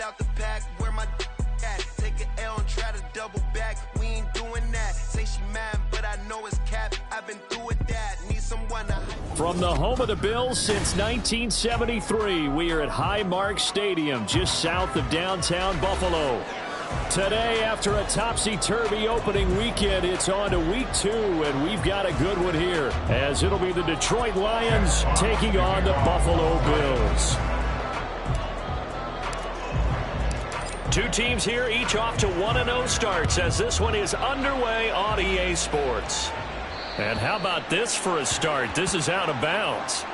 out the pack, where my at? Take an L and try to double back. We ain't doing that. Say she mad, but I know it's cap. I've been through with that. Need someone to... From the home of the Bills since 1973, we are at Highmark Stadium, just south of downtown Buffalo. Today, after a topsy-turvy opening weekend, it's on to week 2, and we've got a good one here, as it'll be the Detroit Lions taking on the Buffalo Bills. Two teams here, each off to 1-0 starts, as this one is underway on EA Sports. And how about this for a start? This is out of bounds.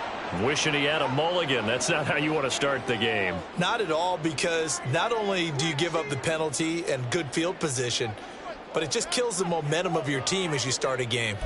Wishing he had a mulligan. That's not how you want to start the game. Not at all, because not only do you give up the penalty and good field position, but it just kills the momentum of your team as you start a game.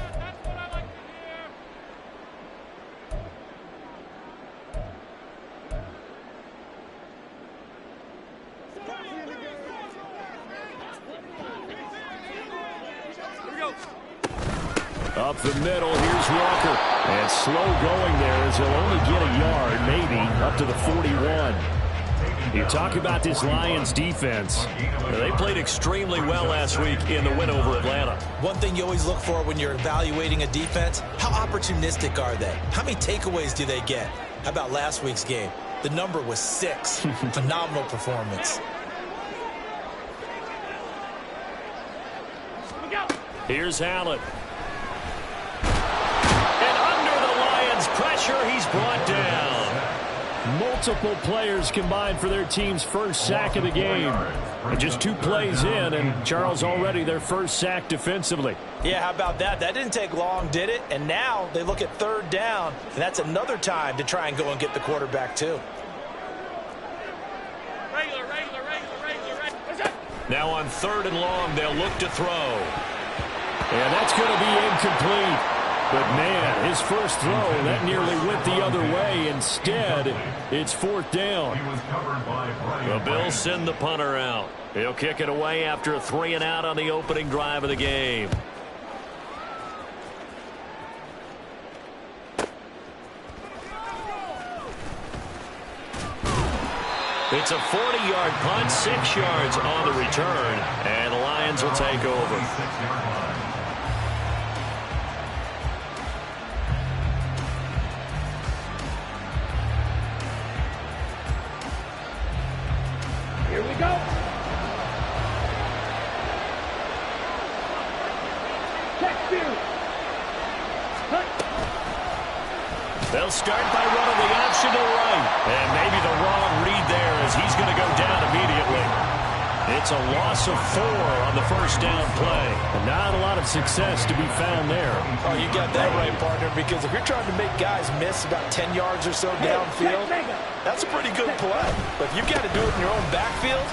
Up the middle, here's Walker. And slow going there as he'll only get a yard, maybe, up to the 41. You talk about this Lions defense. They played extremely well last week in the win over Atlanta. One thing you always look for when you're evaluating a defense, how opportunistic are they? How many takeaways do they get? How about last week's game? The number was 6. Phenomenal performance. Here's Allen. And under the Lions' pressure, he's brought down. Multiple players combined for their team's first sack of the game. And just 2 plays in, and Charles already their first sack defensively. Yeah, how about that? That didn't take long, did it? And now they look at 3rd down, and that's another time to try and go and get the quarterback too. Now on 3rd and long, they'll look to throw. And that's going to be incomplete. But, man, his first throw, that nearly went the other way. Instead, it's 4th down. The Bills send the punter out. He'll kick it away after a 3-and-out on the opening drive of the game. It's a 40-yard punt, 6 yards on the return, and the Lions will take over. Here we go. Check 2. They'll start by running the option to the right. And maybe the wrong read there as he's going to go down immediately. It's a loss of 4 on the first down play. And not a lot of success to be found there. Oh, you got that right, partner, because if you're trying to make guys miss about 10 yards or so downfield, that's a pretty good play. But if you've got to do it in your own backfield,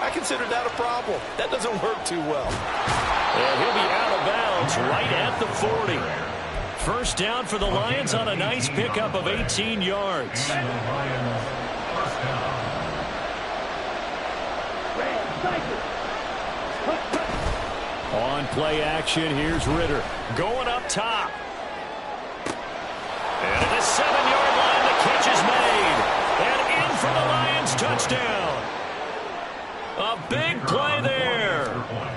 I consider that a problem. That doesn't work too well. And he'll be out of bounds right at the 40. First down for the Lions on a nice pickup of 18 yards. On play action, here's Ritter. Going up top. And at the 7-yard line, the catch is made. And in for the Lions touchdown. A big play there.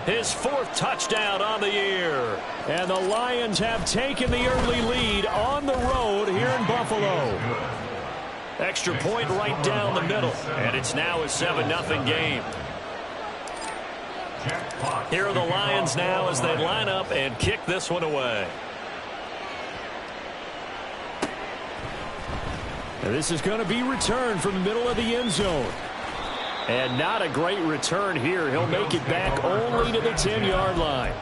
His 4th touchdown on the year. And the Lions have taken the early lead on the road here in Buffalo. Extra point right down the middle. And it's now a 7-0 game. Here are the Lions now as they line up and kick this one away. And this is going to be returned from the middle of the end zone. And not a great return here. He'll make it back only to the 10-yard line.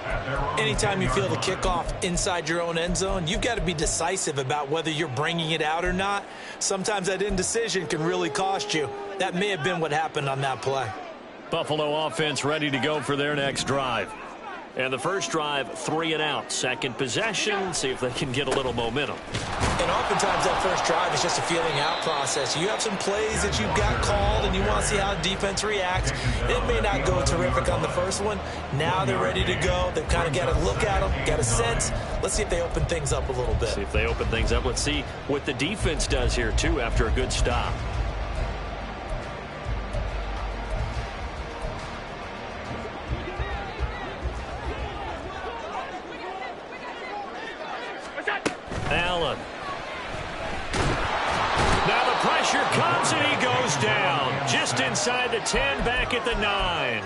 Anytime you feel the kickoff inside your own end zone, you've got to be decisive about whether you're bringing it out or not. Sometimes that indecision can really cost you. That may have been what happened on that play. Buffalo offense ready to go for their next drive. And the first drive, 3 and out. Second possession, see if they can get a little momentum. And oftentimes that first drive is just a feeling out process. You have some plays that you've got called and you want to see how defense reacts. It may not go terrific on the first one. Now they're ready to go. They've kind of got to look at them, got a sense. Let's see if they open things up a little bit. See if they open things up. Let's see what the defense does here, too, after a good stop. Allen. Now the pressure comes and he goes down. Just inside the 10, back at the 9.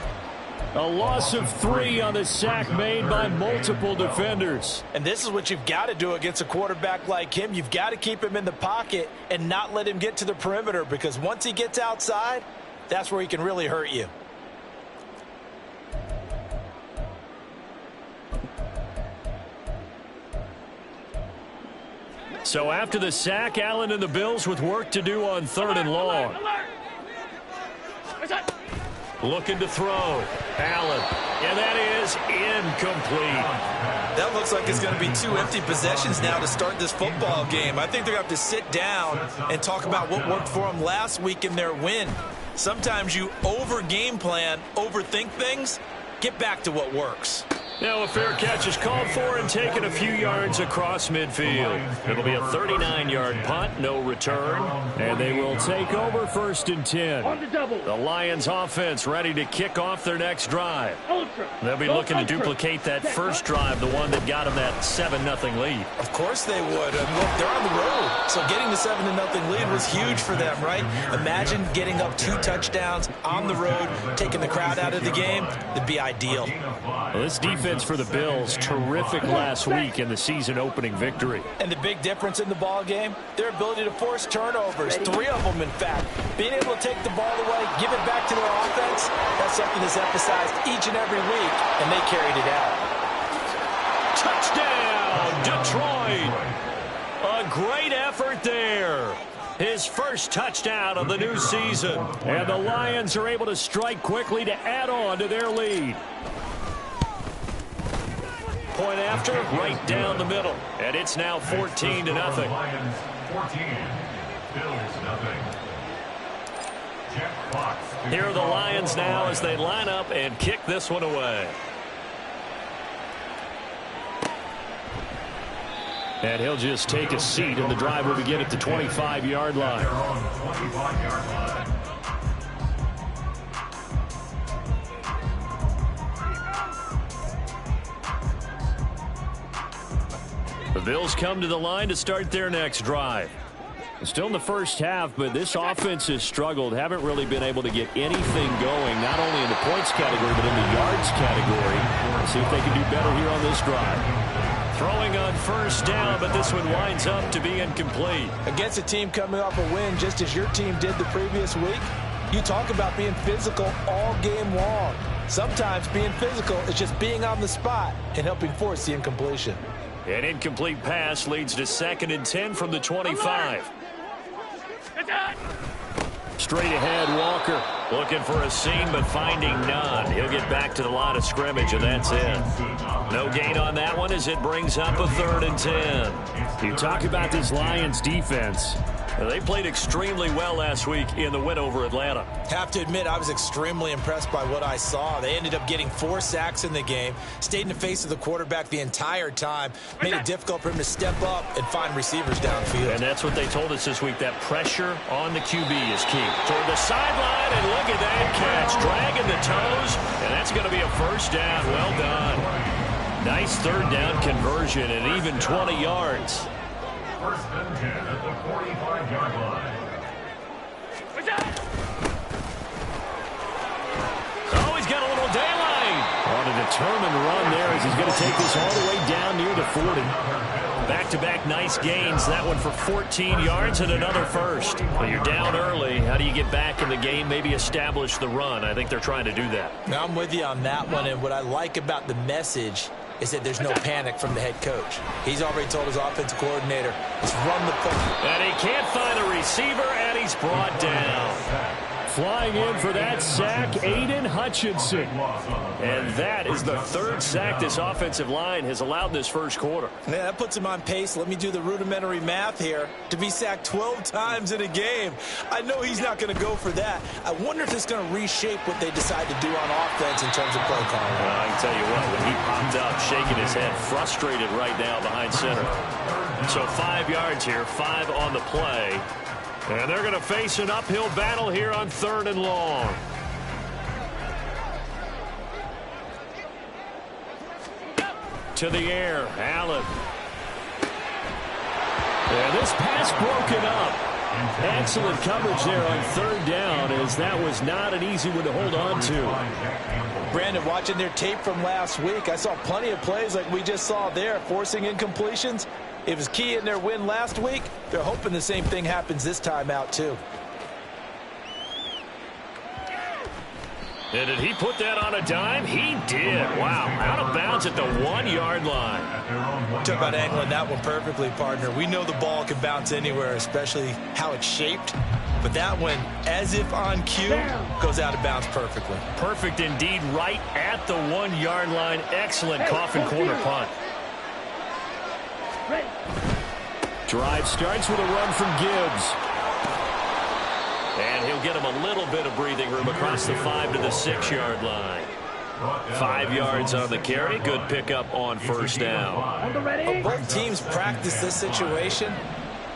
A loss of 3 on the sack made by multiple defenders. And this is what you've got to do against a quarterback like him. You've got to keep him in the pocket and not let him get to the perimeter, because once he gets outside, that's where he can really hurt you. So after the sack, Allen and the Bills with work to do on 3rd and long. Looking to throw. Allen. And that is incomplete. That looks like it's going to be 2 empty possessions now to start this football game. I think they're going to have to sit down and talk about what worked for them last week in their win. Sometimes you over-game plan, overthink things. Get back to what works. Now a fair catch is called for and taken a few yards across midfield. It'll be a 39-yard punt, no return, and they will take over 1st and 10. The Lions offense ready to kick off their next drive. They'll be looking to duplicate that first drive, the one that got them that 7-0 lead. Of course they would. Look, they're on the road, so getting the 7-0 lead was huge for them, right? Imagine getting up 2 touchdowns on the road, taking the crowd out of the game. That'd be ideal. Well, this defense for the Bills, terrific last week in the season-opening victory. And the big difference in the ball game, their ability to force turnovers, 3 of them, in fact. Being able to take the ball away, give it back to their offense, that's something that's emphasized each and every week, and they carried it out. Touchdown, Detroit! A great effort there. His first touchdown of the new season. And the Lions are able to strike quickly to add on to their lead. Point after, right down the middle. And it's now 14-0. Lions 14, Bills nothing. Here are the Lions now as they line up and kick this one away. And he'll just take a seat, and the drive will begin at the 25-yard line. The Bills come to the line to start their next drive. Still in the first half, but this offense has struggled. Haven't really been able to get anything going, not only in the points category, but in the yards category. Let's see if they can do better here on this drive. Throwing on first down, but this one winds up to be incomplete. Against a team coming off a win, just as your team did the previous week, you talk about being physical all game long. Sometimes being physical is just being on the spot and helping force the incompletion. An incomplete pass leads to 2nd and 10 from the 25. Straight ahead, Walker looking for a seam but finding none. He'll get back to the line of scrimmage, and that's it. No gain on that one as it brings up a 3rd and 10. You talk about this Lions defense. They played extremely well last week in the win over Atlanta. Have to admit, I was extremely impressed by what I saw. They ended up getting 4 sacks in the game, stayed in the face of the quarterback the entire time, made it difficult for him to step up and find receivers downfield. And that's what they told us this week, that pressure on the QB is key. Toward the sideline, and look at that catch, dragging the toes, and that's going to be a first down. Well done. Nice 3rd down conversion and even 20 yards. 1st and 10 at the 45-yard line. Oh, he's got a little daylight. On a determined run there as he's going to take this all the way down near the 40. Back-to-back nice gains. That one for 14 yards and another first. Well, you're down early. How do you get back in the game, maybe establish the run? I think they're trying to do that. Now, I'm with you on that one, and what I like about the message is that there's no panic from the head coach. He's already told his offensive coordinator, let's run the football. And he can't find a receiver, and he's brought down. Flying in for that sack, Aiden Hutchinson. And that is the 3rd sack this offensive line has allowed in this first quarter. Yeah, that puts him on pace. Let me do the rudimentary math here. To be sacked 12 times in a game. I know he's not going to go for that. I wonder if it's going to reshape what they decide to do on offense in terms of play calling. Well, I can tell you what, when he popped up, shaking his head, frustrated right now behind center. So 5 yards here, 5 on the play. And they're going to face an uphill battle here on 3rd and long. To the air, Allen. And this pass broken up. Excellent coverage there on third down, as that was not an easy one to hold on to. Brandon, watching their tape from last week, I saw plenty of plays like we just saw there, forcing incompletions. It was key in their win last week. They're hoping the same thing happens this time out, too. And did he put that on a dime? He did. Wow. Out of bounds at the 1-yard line. Talk about angling that one perfectly, partner. We know the ball can bounce anywhere, especially how it's shaped. But that one, as if on cue, goes out of bounds perfectly. Perfect indeed, right at the 1-yard line. Excellent coffin corner punt. Drive starts with a run from Gibbs. And he'll get him a little bit of breathing room across the 5 to the 6-yard line. 5 yards on the carry. Good pickup on first down. Both teams practice this situation,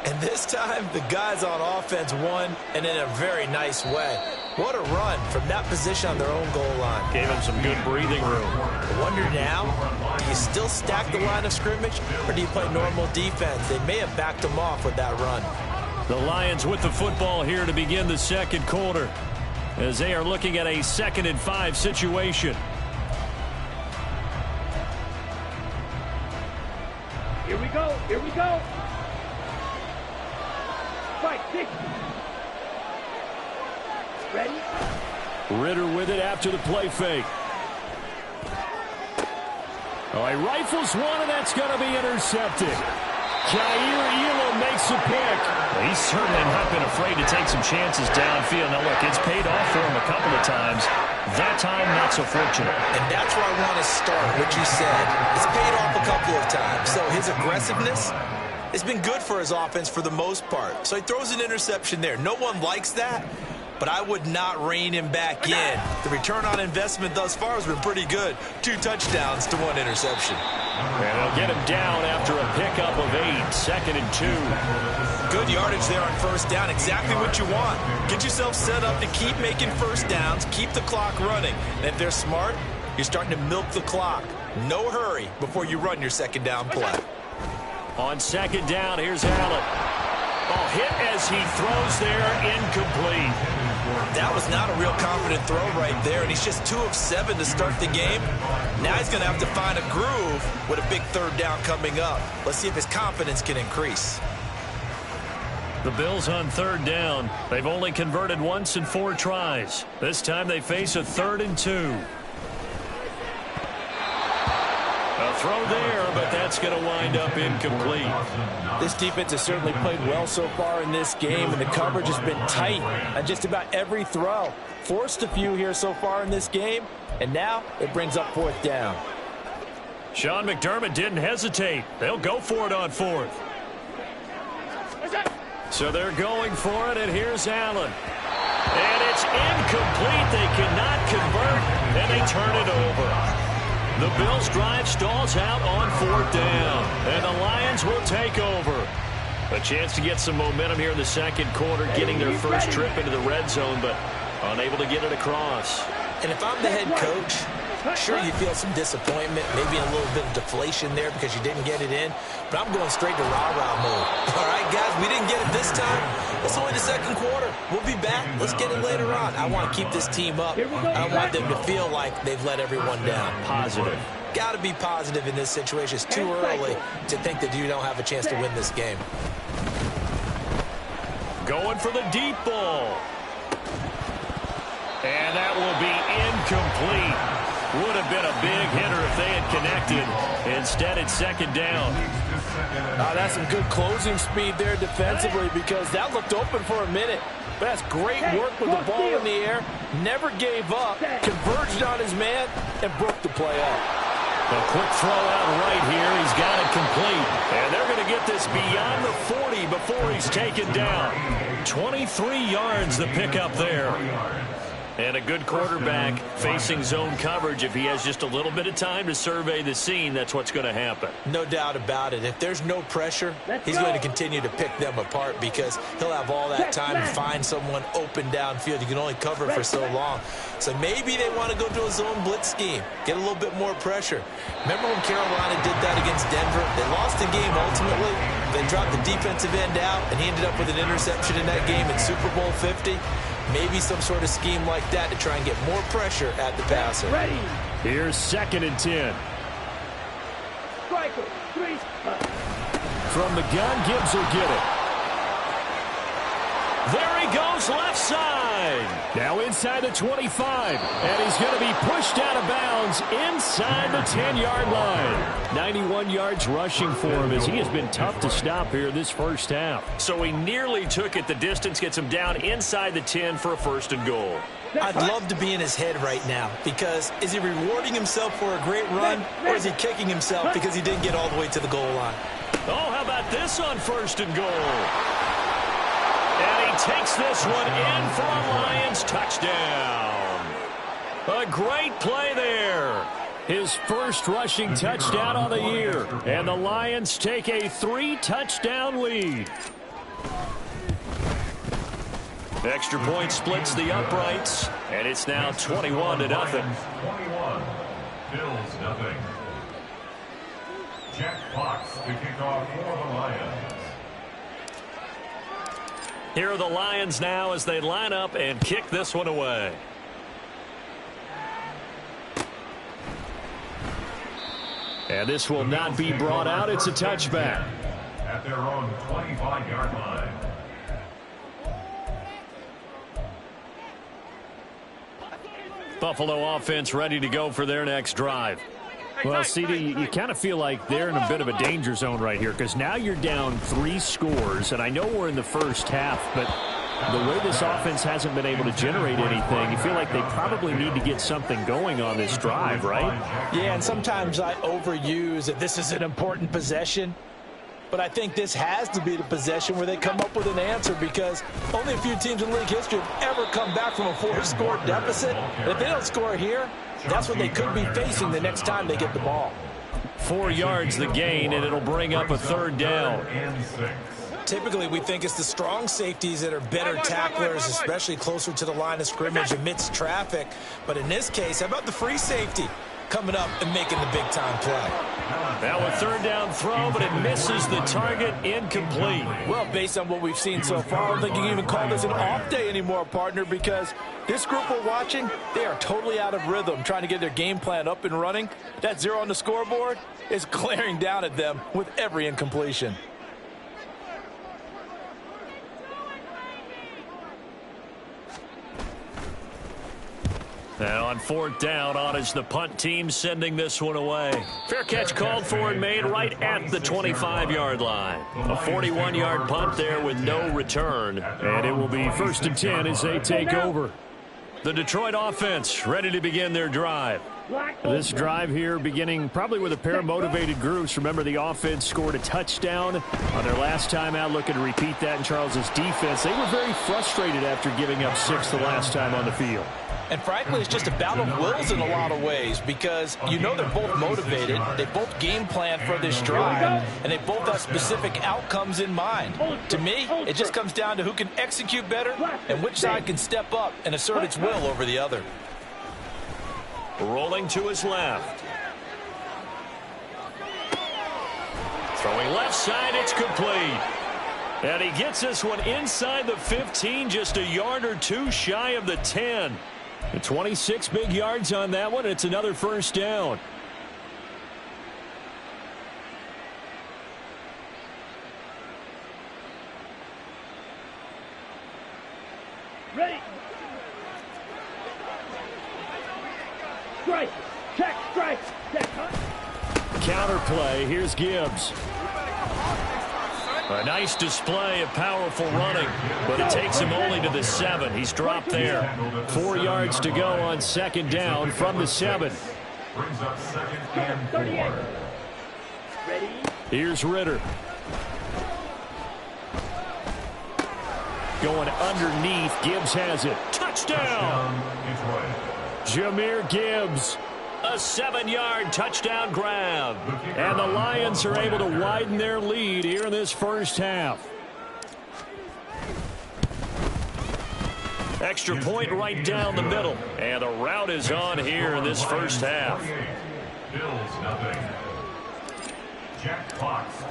and this time the guys on offense won, and in a very nice way. What a run from that position on their own goal line. Gave him some good breathing room. I wonder now, do you still stack the line of scrimmage, or do you play normal defense? They may have backed them off with that run. The Lions with the football here to begin the second quarter, as they are looking at a 2nd and 5 situation. Here we go. Here we go. Fight, 6. Ready? Ritter with it after the play fake. Oh, he rifles one, and that's going to be intercepted. Jair Elam makes a pick. Well, he's certainly not been afraid to take some chances downfield. Now, look, it's paid off for him a couple of times. That time, not so fortunate. And that's where I want to start, what you said. It's paid off a couple of times. So his aggressiveness has been good for his offense for the most part. So he throws an interception there. No one likes that, but I would not rein him back in. The return on investment thus far has been pretty good. 2 touchdowns to 1 interception. And they'll get him down after a pickup of 8, 2nd and 2. Good yardage there on first down. Exactly what you want. Get yourself set up to keep making first downs, keep the clock running. And if they're smart, you're starting to milk the clock. No hurry before you run your second down play. On second down, here's Allen. Oh, hit as he throws there, incomplete. That was not a real confident throw right there, and he's just 2 of 7 to start the game. Now he's going to have to find a groove with a big third down coming up. Let's see if his confidence can increase. The Bills on third down. They've only converted once in 4 tries. This time they face a 3rd and 2. A throw there, but that's going to wind up incomplete. This defense has certainly played well so far in this game, and the coverage has been tight on just about every throw. Forced a few here so far in this game, and now it brings up 4th down. Sean McDermott didn't hesitate. They'll go for it on 4th. So they're going for it, and here's Allen. And it's incomplete. They cannot convert, and they turn it over. The Bills' drive stalls out on 4th down, and the Lions will take over. A chance to get some momentum here in the second quarter, getting their first trip into the red zone, but unable to get it across. And if I'm the head coach, sure, you feel some disappointment, maybe a little bit of deflation there because you didn't get it in, but I'm going straight to rah-rah mode. All right, guys, we didn't get it this time. It's only the second quarter. We'll be back. Let's get it later on. I want to keep this team up. I don't want them to feel like they've let everyone down. Positive. Got to be positive in this situation. It's too early to think that you don't have a chance to win this game. Going for the deep ball. And that will be incomplete. Would have been a big hitter if they had connected. Instead, it's second down. That's some good closing speed there defensively, because that looked open for a minute. But that's great work with the ball in the air. Never gave up, converged on his man, and broke the play up. A quick throw out right here. He's got it complete. And they're going to get this beyond the 40 before he's taken down. 23 yards the pickup there. And a good quarterback facing zone coverage. If he has just a little bit of time to survey the scene, that's what's going to happen. No doubt about it. If there's no pressure, he's going to continue to pick them apart because he'll have all that time to find someone open downfield. You can only cover for so long. So maybe they want to go to a zone blitz scheme, get a little bit more pressure. Remember when Carolina did that against Denver? They lost the game ultimately, They dropped the defensive end out, and he ended up with an interception in that game in Super Bowl 50. Maybe some sort of scheme like that to try and get more pressure at the passer. Ready. Here's 2nd and 10. Striker. 3. From the gun, Gibbs will get it. There he goes, left side. Now inside the 25. And he's going to be pushed out of bounds inside the 10-yard line. 91 yards rushing for him as he has been tough to stop here this first half. So he nearly took it the distance, gets him down inside the 10 for a 1st and goal. I'd love to be in his head right now because is he rewarding himself for a great run or is he kicking himself because he didn't get all the way to the goal line? Oh, how about this on 1st and goal? And he takes this one in for a Lions touchdown. A great play there. His first rushing touchdown on the year. And the Lions take a 3-touchdown lead. Extra point splits the uprights, and it's now 21-0. 21. Bills nothing. Jack Fox to kick off for the Lions. Here are the Lions now as they line up and kick this one away. And this will not be brought out. It's a touchback. At their own 25-yard line. Buffalo offense ready to go for their next drive. Well, CD, you kind of feel like they're in a bit of a danger zone right here because now you're down 3 scores, and I know we're in the first half, but the way this offense hasn't been able to generate anything, you feel like they probably need to get something going on this drive, right? Yeah, and sometimes I overuse that this is an important possession. But I think this has to be the possession where they come up with an answer because only a few teams in league history have ever come back from a 4-score deficit. And if they don't score here, that's what they could be facing the next time they get the ball. 4 yards the gain, and it'll bring up a 3rd down. Typically, we think it's the strong safeties that are better tacklers, especially closer to the line of scrimmage amidst traffic. But in this case, how about the free safety coming up and making the big-time play? Now a 3rd down throw, but it misses the target, incomplete. Well, based on what we've seen so far, I don't think you can even call this an off day anymore, partner, because this group we're watching, they are totally out of rhythm, trying to get their game plan up and running. That 0 on the scoreboard is glaring down at them with every incompletion. Now on 4th down, on is the punt team sending this one away. Fair catch called for and made right at the 25-yard line. A 41-yard punt there with no return. And it will be 1st and 10 as they take over. The Detroit offense ready to begin their drive. This drive here beginning probably with a pair of motivated groups. Remember, the offense scored a touchdown on their last time out, looking to repeat that in Charles's defense. They were very frustrated after giving up 6 the last time on the field. And frankly, it's just a battle of wills in a lot of ways because you know they're both motivated, they both game plan for this drive, and they both have specific outcomes in mind. To me, it just comes down to who can execute better and which side can step up and assert its will over the other. Rolling to his left. Throwing left side, it's complete. And he gets this one inside the 15, just a yard or 2 shy of the 10. And 26 big yards on that one. It's another 1st down. Ready. Strike. Check. Strike. Check. Counter play. Here's Gibbs. A nice display of powerful running, but it takes him only to the 7. He's dropped there. 4 yards to go on 2nd down from the 7. Brings up 2nd and 4. Ready. Here's Ritter. Going underneath. Gibbs has it. Touchdown! Jahmyr Gibbs. A 7-yard touchdown grab. And the Lions are able to widen their lead here in this first half. Extra point right down the middle. And the route is on here in this first half. Bills nothing.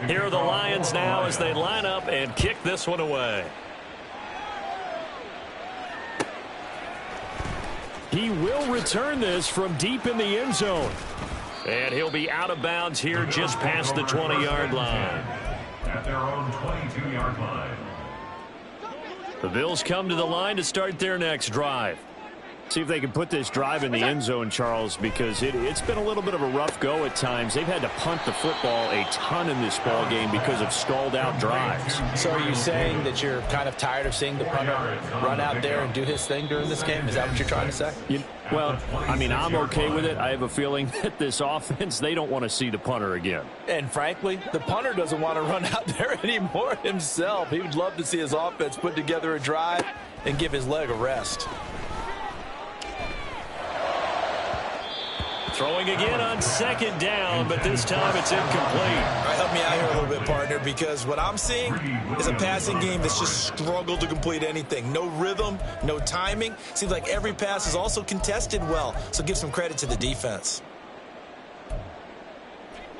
Here are the Lions now as they line up and kick this one away. He will return this from deep in the end zone. And he'll be out of bounds here just past the 20-yard line. At their own 22-yard line. The Bills come to the line to start their next drive. See if they can put this drive in the end zone, Charles, because it's been a little bit of a rough go at times. They've had to punt the football a ton in this ball game because of stalled-out drives. So are you saying that you're kind of tired of seeing the punter run out there and do his thing during this game? Is that what you're trying to say? Well, I mean, I'm okay with it. I have a feeling that this offense, they don't want to see the punter again. And frankly, the punter doesn't want to run out there anymore himself. He would love to see his offense put together a drive and give his leg a rest. Throwing again on second down, but this time it's incomplete. All right, help me out here a little bit, partner, because what I'm seeing is a passing game that's just struggled to complete anything. No rhythm, no timing. Seems like every pass is also contested well, so give some credit to the defense.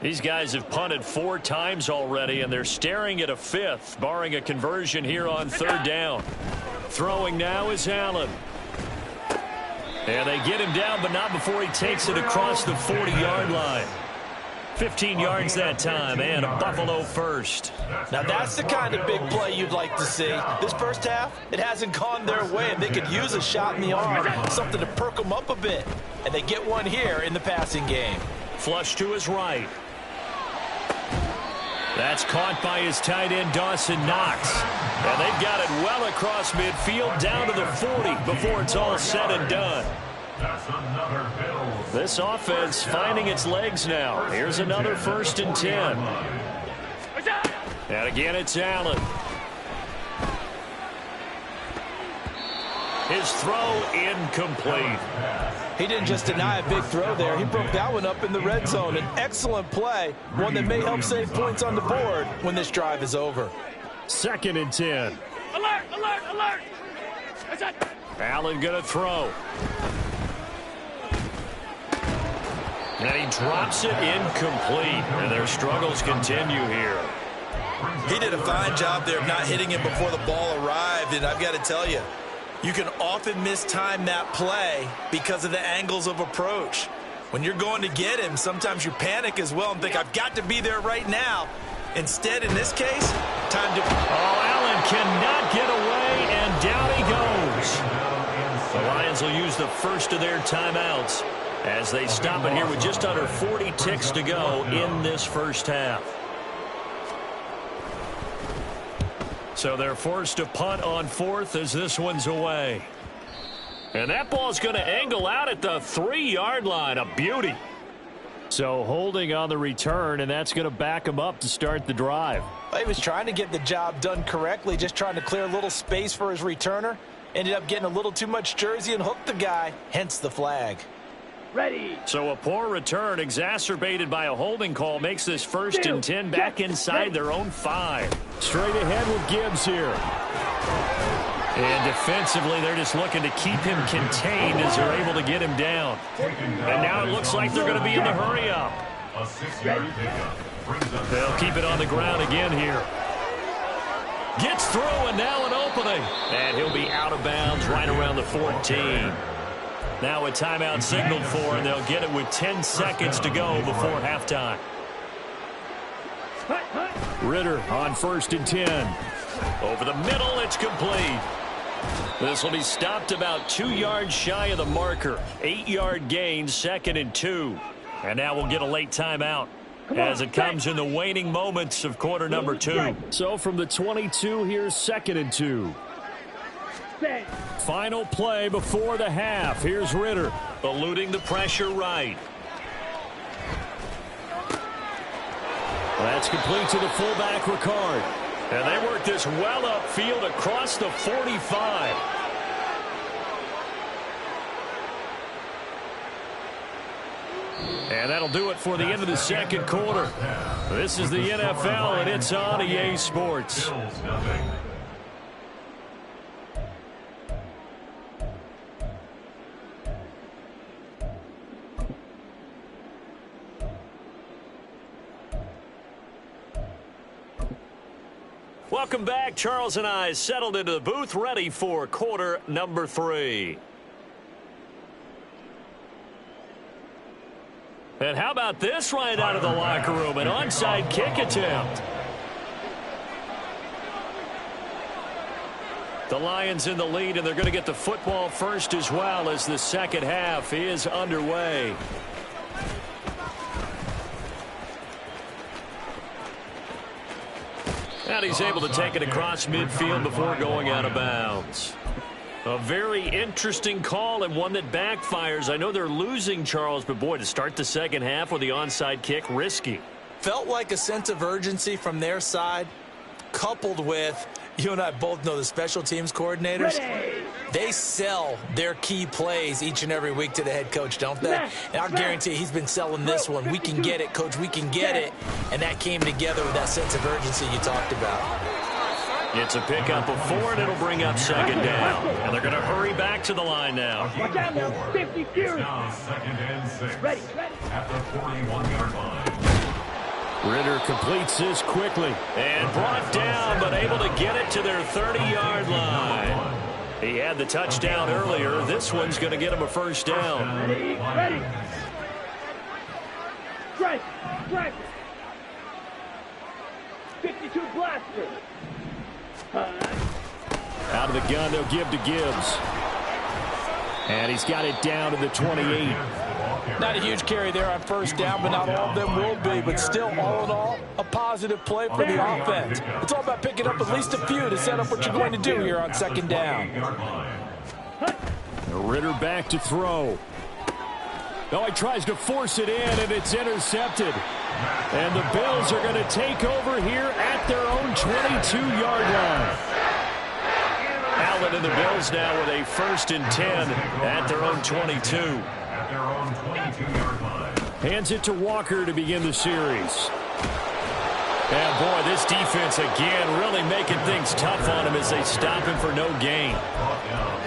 These guys have punted 4 times already, and they're staring at a 5th, barring a conversion here on third down. Throwing now is Allen. And they get him down, but not before he takes it across the 40-yard line. 15 yards that time, and a Buffalo first. Now that's the kind of big play you'd like to see. This first half, it hasn't gone their way, and they could use a shot in the arm, something to perk them up a bit. And they get one here in the passing game. Flush to his right. That's caught by his tight end, Dawson Knox. And they've got it well across midfield down to the 40 before it's all said and done. That's another Bills. This offense finding its legs now. Here's another 1st and 10. And again, it's Allen. His throw incomplete. He didn't just deny a big throw there. He broke that one up in the red zone. An excellent play, one that may help save points on the board when this drive is over. 2nd and 10. Alert, alert, alert. Allen going to throw. And he drops it incomplete. And their struggles continue here. He did a fine job there of not hitting him before the ball arrived, and I've got to tell you, you can often mistime that play because of the angles of approach. When you're going to get him, sometimes you panic as well and think, I've got to be there right now. Instead, in this case, time to... Oh, Allen cannot get away, and down he goes. The Lions will use the first of their timeouts as they stop it here with just under 40 ticks to go in this first half. So they're forced to punt on 4th as this one's away. And that ball's going to angle out at the 3-yard line. A beauty. So holding on the return, and that's going to back him up to start the drive. He was trying to get the job done correctly, just trying to clear a little space for his returner. Ended up getting a little too much jersey and hooked the guy, hence the flag. Ready. So a poor return exacerbated by a holding call makes this 1st and 10 back inside their own 5. Straight ahead with Gibbs here. And defensively, they're just looking to keep him contained as they're able to get him down. And now it looks like they're going to be in the hurry-up. A 6-yard pickup. They'll keep it on the ground again here. Gets through, and now an opening. And he'll be out of bounds right around the 14. Now a timeout signaled for, and they'll get it with 10 seconds to go before halftime. Ritter on 1st and 10. Over the middle, it's complete. This will be stopped about 2 yards shy of the marker. 8-yard gain, 2nd and 2. And now we'll get a late timeout as it comes in the waning moments of quarter number 2. So from the 22, here's 2nd and 2. Final play before the half. Here's Ritter. Eluding the pressure right. That's complete to the fullback, Ricard. And they work this well upfield across the 45. And that'll do it for the end of the second quarter. This is the NFL, and it's on EA Sports. Bills nothing. Welcome back. Charles and I settled into the booth, ready for quarter number 3. And how about this right out of the locker room? An onside kick attempt. The Lions in the lead, and they're going to get the football first as well as the second half is underway. And he's able to take it across midfield before going out of bounds. A very interesting call and one that backfires. I know they're losing, Charles, but boy, to start the second half with the onside kick, risky. Felt like a sense of urgency from their side, coupled with, you and I both know the special teams coordinators. They sell their key plays each and every week to the head coach, don't they? And I'll guarantee he's been selling this one. We can get it, coach. We can get it. And that came together with that sense of urgency you talked about. It's a pickup of 4, and it'll bring up second down. And they're going to hurry back to the line now. Watch out now. 50 series. Now 2nd and 6. Ready. At the 41-yard line. Ritter completes this quickly. And brought down, but able to get it to their 30-yard line. He had the touchdown earlier. This one's going to get him a first down. Ready. Strike. 52 blaster. Out of the gun, they'll give to Gibbs. And he's got it down to the 28. Not a huge carry there on first down, but not all of them will be. But still, all in all, a positive play for the offense. It's all about picking up at least a few to set up what you're going to do here on second down. Ritter back to throw. Oh, he tries to force it in, and it's intercepted. And the Bills are going to take over here at their own 22-yard line. Allen and the Bills now with a 1st and 10 at their own 22. At their own 22-yard line. Hands it to Walker to begin the series. And boy, this defense again really making things tough on him as they stop him for no gain.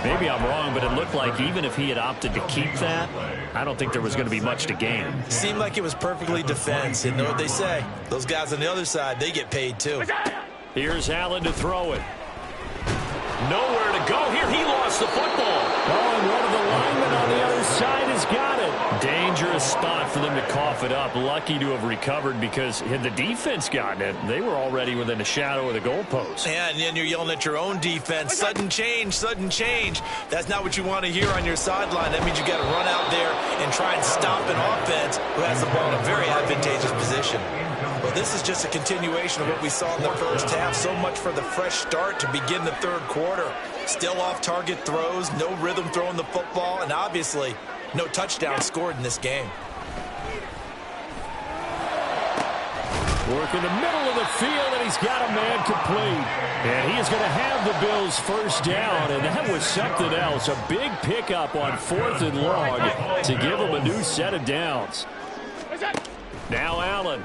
Maybe I'm wrong, but it looked like even if he had opted to keep that, I don't think there was going to be much to gain. Seemed like it was perfectly defense. And know what they say? Those guys on the other side, they get paid too. Here's Allen to throw it. Nowhere to go here. He lost the football. Oh, and one of the linemen on the other side has got it. Dangerous spot for them to cough it up. Lucky to have recovered because had the defense gotten it, they were already within a shadow of the goalpost. Yeah, and then you're yelling at your own defense. Sudden change, sudden change. That's not what you want to hear on your sideline. That means you got to run out there and try and stop an offense who has the ball in a very advantageous position. Well, this is just a continuation of what we saw in the first half. So much for the fresh start to begin the third quarter. Still off-target throws, no rhythm throwing the football, and obviously no touchdown scored in this game. Work in the middle of the field, and he's got a man complete. And he is going to have the Bills first down, and that was something else. A big pickup on 4th and long to give him a new set of downs. Now Allen.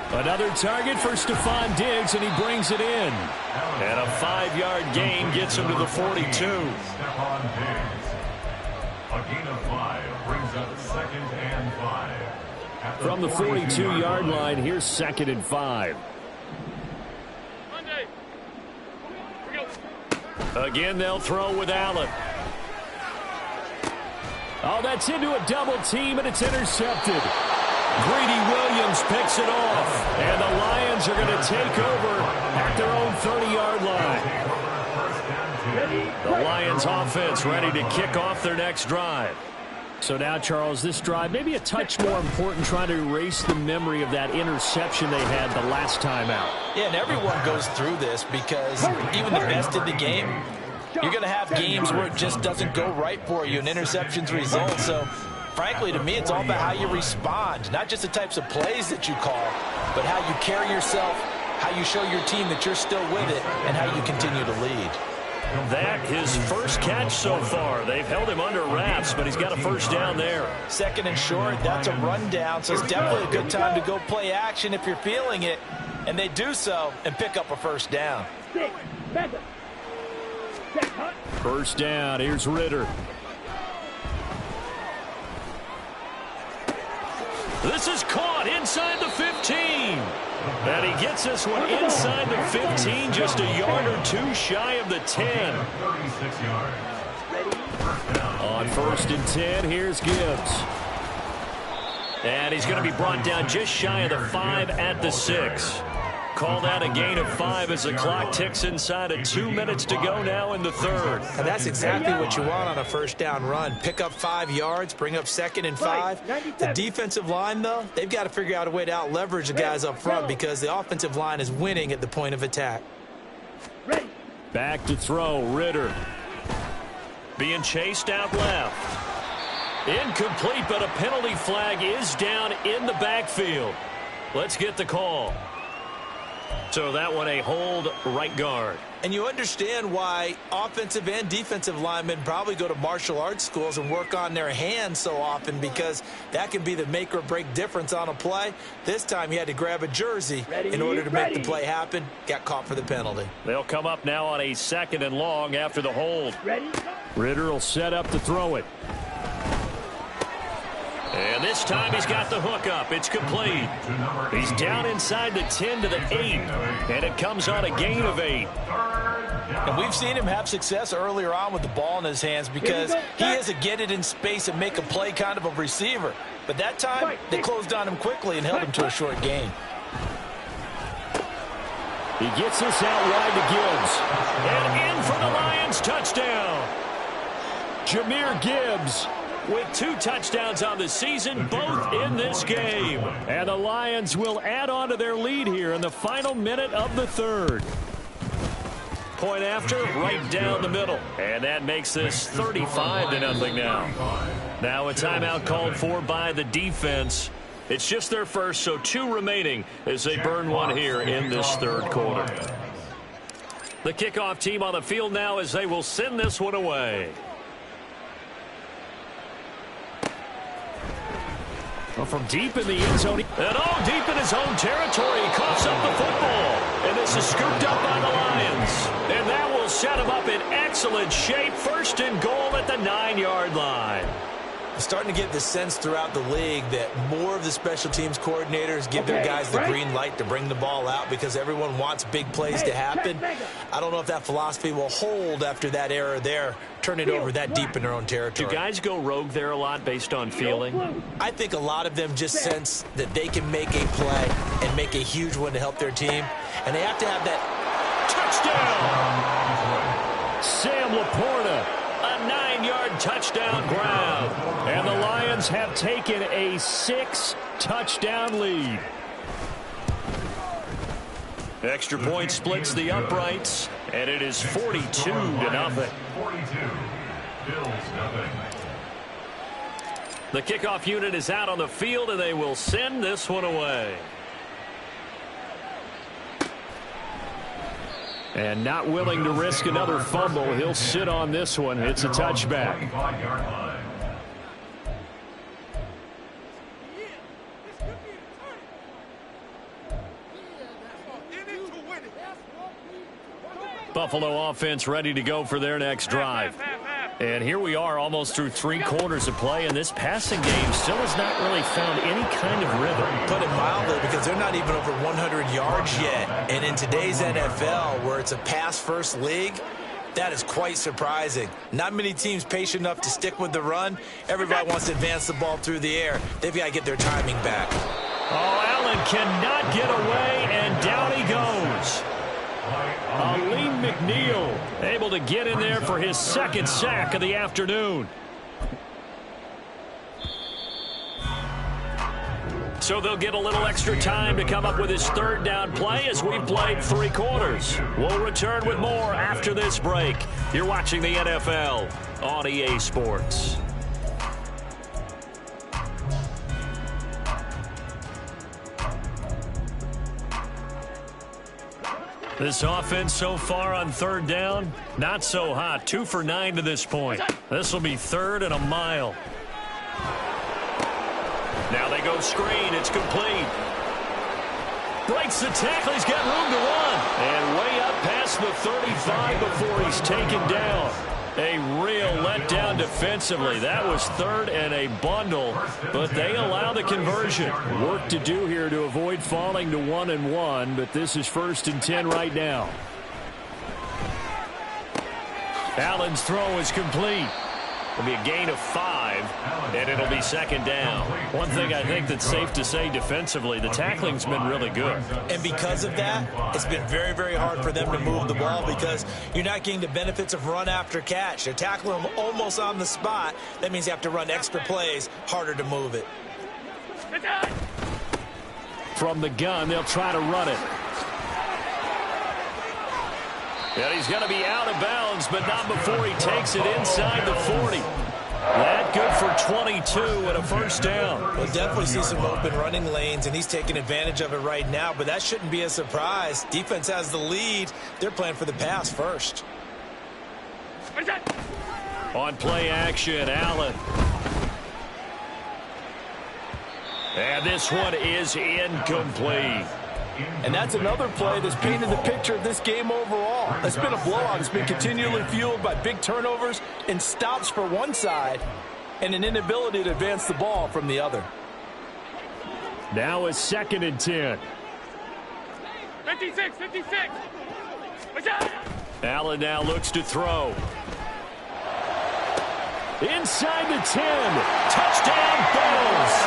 Another target for Stephon Diggs, and he brings it in. And a 5-yard gain gets him to the 42. Stephon Diggs. A gain of 5 brings up 2nd and 5. From the 42-yard line, here's 2nd and 5. Again, they'll throw with Allen. Oh, that's into a double team, and it's intercepted. Greedy Williams picks it off, and the Lions are going to take over at their own 30-yard line. The Lions offense ready to kick off their next drive. So now, Charles, this drive maybe a touch more important, trying to erase the memory of that interception they had the last time out. Yeah, and everyone goes through this because even the best in the game, you're going to have games where it just doesn't go right for you, and interceptions result. So, frankly, to me, it's all about how you respond, not just the types of plays that you call, but how you carry yourself, how you show your team that you're still with it, and how you continue to lead. That his first catch so far. They've held him under wraps, but he's got a first down there. 2nd and short, that's a rundown, so it's definitely a good time to go play action if you're feeling it, and they do so and pick up a first down. First down, here's Ritter. This is caught inside the 15. And he gets this one inside the 15, just a yard or two shy of the 10. 36 yards. On 1st and 10, here's Gibbs. And he's going to be brought down just shy of the 5 at the 6. Called out a gain of 5 as the clock ticks inside of 2 minutes to go now in the 3rd. And that's exactly what you want on a first down run. Pick up 5 yards, bring up 2nd and 5. The defensive line, though, they've got to figure out a way to out-leverage the guys up front because the offensive line is winning at the point of attack. Back to throw, Ritter. Being chased out left. Incomplete, but a penalty flag is down in the backfield. Let's get the call. So that one a hold right guard. And you understand why offensive and defensive linemen probably go to martial arts schools and work on their hands so often because that can be the make or break difference on a play. This time he had to grab a jersey in order to make the play happen. Got caught for the penalty. They'll come up now on a 2nd and long after the hold. Ritter will set up to throw it. And this time he's got the hook up. It's complete. He's down inside the 10 to the 8. And it comes on a gain of 8. And we've seen him have success earlier on with the ball in his hands because he has to get it in space and make a play kind of a receiver. But that time, they closed on him quickly and held him to a short gain. He gets this out wide to Gibbs. And in for the Lions touchdown. Jahmyr Gibbs with 2 touchdowns on the season, both in this game. And the Lions will add on to their lead here in the final minute of the 3rd. Point after, right down the middle. And that makes this 35-0 now. Now a timeout called for by the defense. It's just their first, so 2 remaining as they burn one here in this 3rd quarter. The kickoff team on the field now as they will send this one away. Well, from deep in the end zone. And all deep in his own territory, he coughs up the football. And this is scooped up by the Lions. And that will set him up in excellent shape. 1st and goal at the 9-yard line. I'm starting to get the sense throughout the league that more of the special teams coordinators give their guys the green light to bring the ball out because everyone wants big plays to happen. I don't know if that philosophy will hold after that error there, turn it over that deep in their own territory. Do guys go rogue there a lot based on feeling? I think a lot of them just sense that they can make a play and make a huge one to help their team, and they have to have that touchdown. Sam Laporta. A 9-yard touchdown grab. And the Lions have taken a 6-touchdown lead. Extra point splits the uprights, and it is 42-0. 42. Bills nothing. The kickoff unit is out on the field, and they will send this one away. And not willing to risk another fumble, he'll sit on this one. It's a touchback. Buffalo offense ready to go for their next drive. And here we are almost through 3 quarters of play, and this passing game still has not really found any kind of rhythm. Put it mildly, because they're not even over 100 yards yet. And in today's NFL, where it's a pass-first league, that is quite surprising. Not many teams patient enough to stick with the run. Everybody wants to advance the ball through the air. They've got to get their timing back. Oh, Allen cannot get away, and down he goes. Aleem McNeil able to get in there for his 2nd sack of the afternoon. So they'll get a little extra time to come up with his 3rd down play as we've played 3 quarters. We'll return with more after this break. You're watching the NFL on EA Sports. This offense so far on 3rd down, not so hot. 2 for 9 to this point. This will be 3rd and a mile. Now they go screen. It's complete. Breaks the tackle. He's got room to run. And way up past the 35 before he's taken down. A real letdown defensively. That was third and a bundle, but they allow the conversion. Work to do here to avoid falling to 1-1, but this is 1st and 10 right now. Allen's throw is complete. It'll be a gain of 5, and it'll be 2nd down. One thing I think that's safe to say defensively, the tackling's been really good. And because of that, it's been very, very hard for them to move the ball because you're not getting the benefits of run after catch. They're tackling them almost on the spot. That means you have to run extra plays, harder to move it. From the gun, they'll try to run it. And he's going to be out of bounds, but not before he takes it inside the 40. That good for 22 and a 1st down. We'll definitely see some open running lanes, and he's taking advantage of it right now, but that shouldn't be a surprise. Defense has the lead. They're playing for the pass first. On play action, Allen. And this one is incomplete. And that's another play that's painted the picture of this game overall. It's been a blowout. It's been continually fueled by big turnovers and stops for one side and an inability to advance the ball from the other. Now it's 2nd and 10. 56. Allen now looks to throw. Inside the 10. Touchdown, Bills.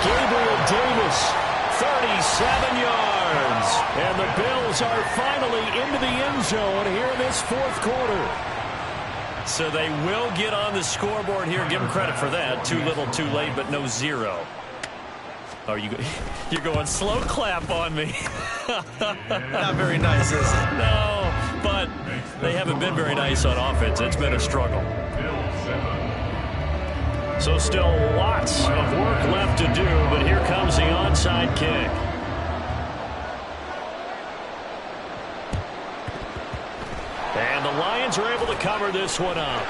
Gabriel Davis. 37 yards. And the Bills are finally into the end zone here in this 4th quarter. So they will get on the scoreboard here. Give them credit for that. Too little, too late, but no 0. Oh, you're going slow clap on me. Not very nice, is it? No, but they haven't been very nice on offense. It's been a struggle. So still lots of work left to do, but here comes the onside kick. And the Lions are able to cover this one up.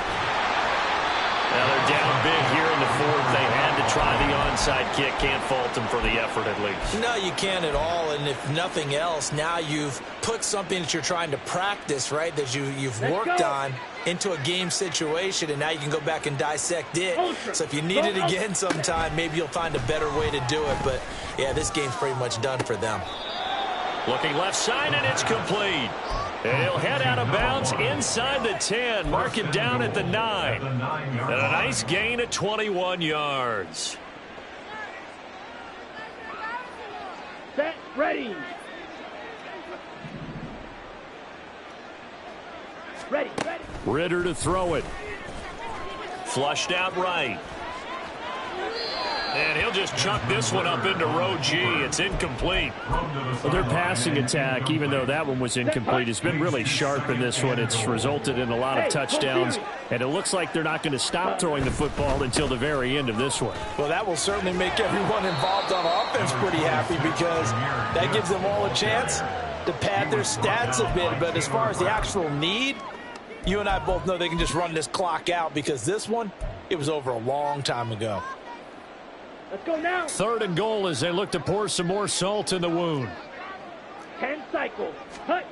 Now they're down big here in the 4th. They had to try the onside kick. Can't fault them for the effort at least. No, you can't at all. And if nothing else, now you've put something that you're trying to practice, right, that you've worked on into a game situation, and now you can go back and dissect it. So if you need it again sometime, maybe you'll find a better way to do it. But, yeah, this game's pretty much done for them. Looking left side, and it's complete. And he'll head out of bounds inside the 10. Mark it down at the 9. And a nice gain at 21 yards. Set, ready. Ready. Ritter to throw it. Flushed out right. And he'll just chuck this one up into row G. It's incomplete. Well, their passing attack, even though that one was incomplete, has been really sharp in this one. It's resulted in a lot of touchdowns, and it looks like they're not going to stop throwing the football until the very end of this one. Well, that will certainly make everyone involved on offense pretty happy because that gives them all a chance to pad their stats a bit. But as far as the actual need, you and I both know they can just run this clock out because this one, it was over a long time ago. Let's go now. 3rd and goal as they look to pour some more salt in the wound. 10 cycles. Hut.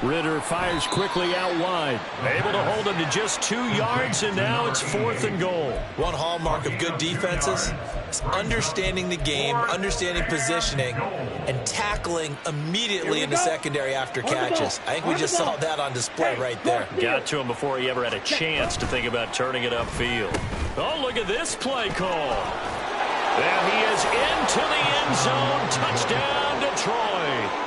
Ritter fires quickly out wide. Able to hold him to just 2 yards, and now it's 4th and goal. One hallmark of good defenses is understanding the game, understanding positioning, and tackling immediately in the secondary after catches. I think we just saw that on display right there. Got to him before he ever had a chance to think about turning it upfield. Oh, look at this play call. And he is into the end zone. Touchdown, Detroit.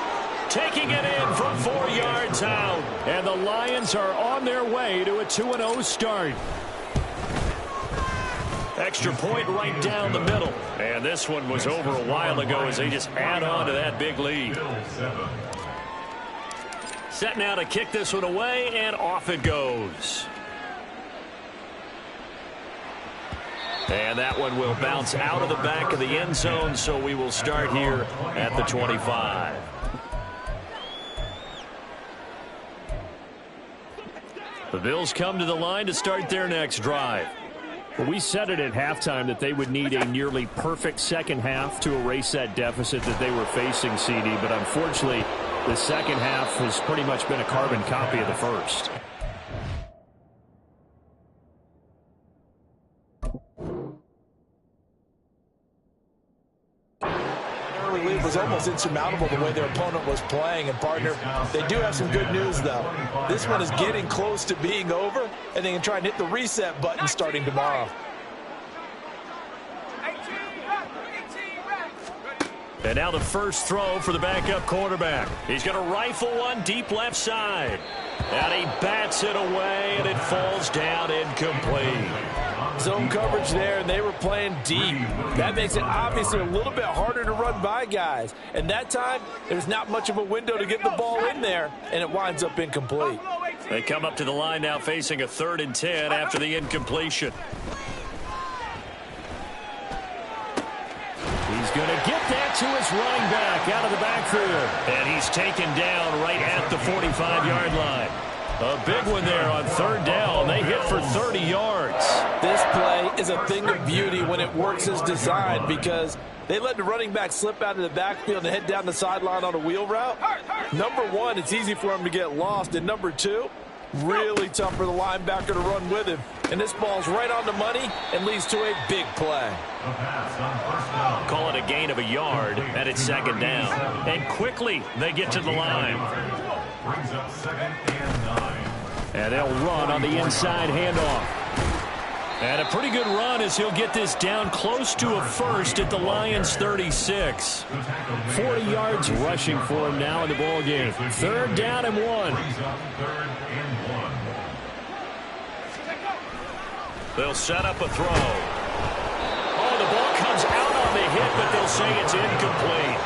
Taking it in from 4 yards out. And the Lions are on their way to a 2-0 start. Extra point right down the middle. And this one was over a while ago as they just add on to that big lead. Set now to kick this one away, and off it goes. And that one will bounce out of the back of the end zone, so we will start here at the 25. The Bills come to the line to start their next drive. Well, we said it at halftime that they would need a nearly perfect second half to erase that deficit that they were facing, CD. But unfortunately, The second half has pretty much been a carbon copy of the first. Early lead was almost insurmountable the way their opponent was playing. And, partner, they do have some good news, though. This one is getting close to being over, and they can try and hit the reset button starting tomorrow. And now the first throw for the backup quarterback. He's going to rifle one deep left side. And he bats it away, and it falls down incomplete. Zone coverage there, and they were playing deep. That makes it obviously a little bit harder to run by guys. And that time, there's not much of a window to get the ball in there, and it winds up incomplete. They come up to the line now facing a 3rd and 10 after the incompletion. He's going to get that to his running back out of the backfield. And he's taken down right at the 45-yard line. A big one there on 3rd down. They hit for 30 yards. This play is a thing of beauty when it works as designed because they let the running back slip out of the backfield and head down the sideline on a wheel route. Number one, it's easy for him to get lost. And number two, really tough for the linebacker to run with him. And this ball's right on the money and leads to a big play. Call it a gain of a yard, and it's 2nd down. And quickly, they get to the line. Brings up 2nd and 9. And they'll run on the inside handoff. And a pretty good run as he'll get this down close to a first at the Lions' 36. 40 yards rushing for him now in the ball game. 3rd down and 1. Brings up 3rd and 1. They'll set up a throw. Oh, the ball comes out on the hit, but they'll say it's incomplete.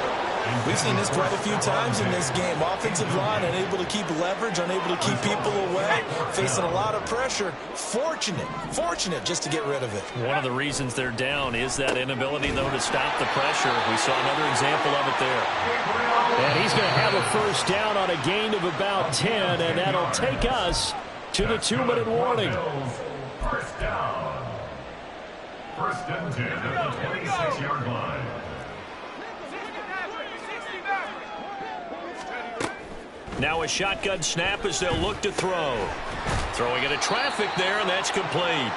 We've seen this quite a few times in this game. Offensive line unable to keep leverage, unable to keep people away, facing a lot of pressure. Fortunate just to get rid of it. One of the reasons they're down is that inability, though, to stop the pressure. We saw another example of it there. And he's going to have a first down on a gain of about 10, and that'll take us to the 2-minute warning. First down. 1st and 10 at the 26-yard line. Now a shotgun snap as they'll look to throw. Throwing into traffic there, and that's complete.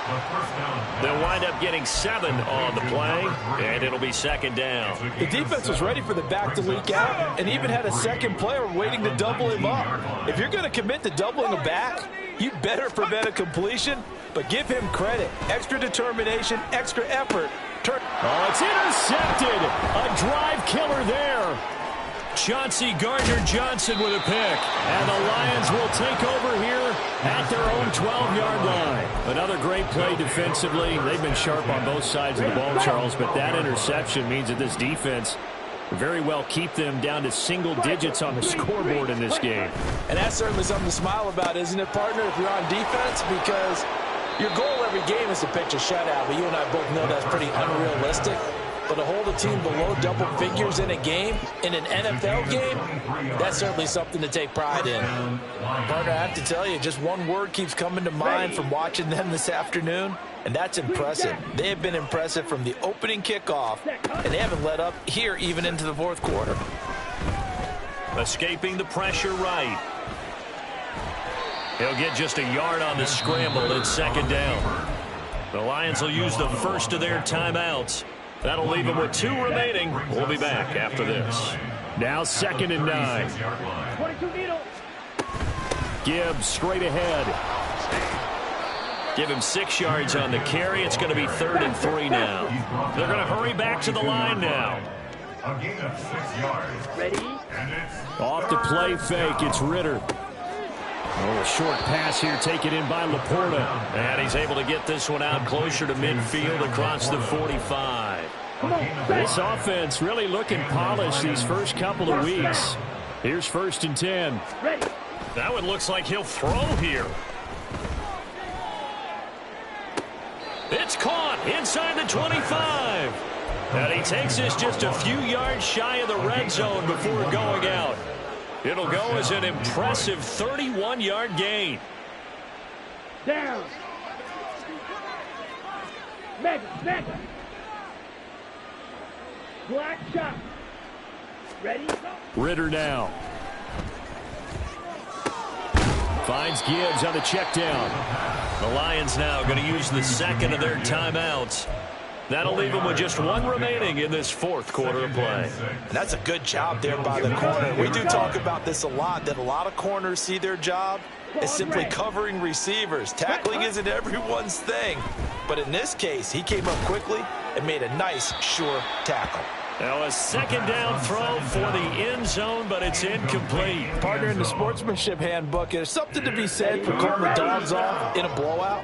They'll wind up getting 7 on the play, and it'll be 2nd down. The defense was ready for the back to leak out and even had a second player waiting to double him up. If you're going to commit to doubling a back, you better prevent a completion, but give him credit. Extra determination, extra effort. Oh, it's intercepted. A drive killer there. Chauncey Gardner-Johnson with a pick. And the Lions will take over here at their own 12-yard line. Another great play defensively. They've been sharp on both sides of the ball, Charles, but that interception means that this defense very well keep them down to single digits on the scoreboard in this game. And that's certainly something to smile about, isn't it, partner, if you're on defense? Because your goal every game is to pitch a shutout, but you and I both know that's pretty unrealistic. But to hold a team below double figures in a game, in an NFL game, that's certainly something to take pride in. Partner, I have to tell you, just one word keeps coming to mind from watching them this afternoon, and that's impressive. They have been impressive from the opening kickoff, and they haven't let up here even into the 4th quarter. Escaping the pressure right. He'll get just a yard on the scramble at 2nd down. The Lions will use the first of their timeouts. That'll leave them with 2 remaining. We'll be back after this. Now 2nd and 9. 22 needle. Gibbs straight ahead. Give him 6 yards on the carry. It's going to be 3rd and 3 now. They're going to hurry back to the line now. A gain of 6 yards. Ready? And it's Off the play fake, it's Ritter. Oh, a short pass here taken in by Laporta. And he's able to get this one out closer to midfield across the 45. This offense really looking polished these first couple of weeks. Here's 1st and 10. Ready? That one looks like he'll throw here. It's caught inside the 25. And he takes this just a few yards shy of the red zone before going out. It'll go as an impressive 31-yard gain. Down. Mega. Black shot. Ready? Ritter now. Finds Gibbs on the check down. The Lions now going to use the second of their timeouts. That'll leave them with just one remaining in this fourth quarter of play. And that's a good job there by the corner. We do talk about this a lot, that a lot of corners see their job as simply covering receivers. Tackling isn't everyone's thing. But in this case, he came up quickly and made a nice, sure tackle. Now a second down throw for the end zone, but it's incomplete. Partner, in the sportsmanship handbook, there's something to be said for calling the dogs off in a blowout.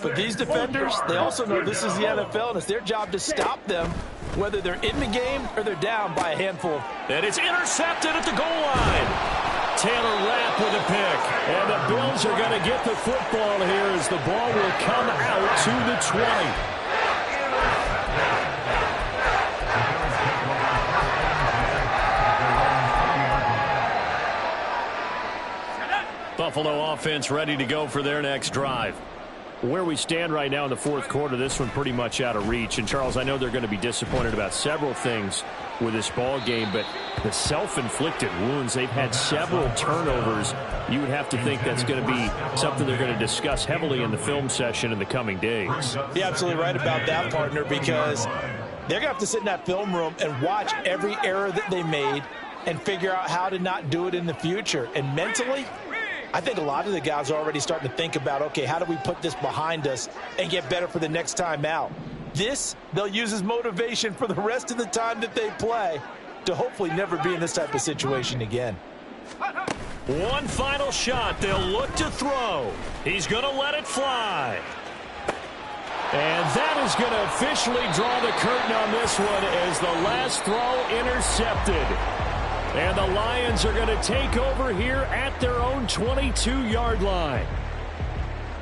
But these defenders, they also know this is the NFL, and it's their job to stop them, whether they're in the game or they're down by a handful. And it's intercepted at the goal line. Taylor Rapp with a pick. And the Bills are going to get the football here as the ball will come out to the 20. Buffalo offense ready to go for their next drive. Where we stand right now in the fourth quarter, this one pretty much out of reach. And, Charles, I know they're going to be disappointed about several things with this ball game, but the self-inflicted wounds, they've had several turnovers. You would have to think that's going to be something they're going to discuss heavily in the film session in the coming days. You're absolutely right about that, partner, because they're going to have to sit in that film room and watch every error that they made and figure out how to not do it in the future. And mentally, I think a lot of the guys are already starting to think about, okay, how do we put this behind us and get better for the next time out? This, they'll use as motivation for the rest of the time that they play to hopefully never be in this type of situation again. One final shot. They'll look to throw. He's going to let it fly. And that is going to officially draw the curtain on this one as the last throw intercepted. And the Lions are going to take over here at their own 22-yard line.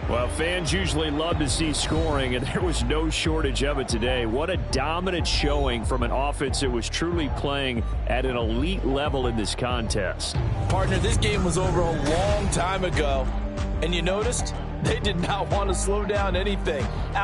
Well, fans usually love to see scoring, and there was no shortage of it today. What a dominant showing from an offense that was truly playing at an elite level in this contest. Partner, this game was over a long time ago, and you noticed they did not want to slow down anything. Absolutely.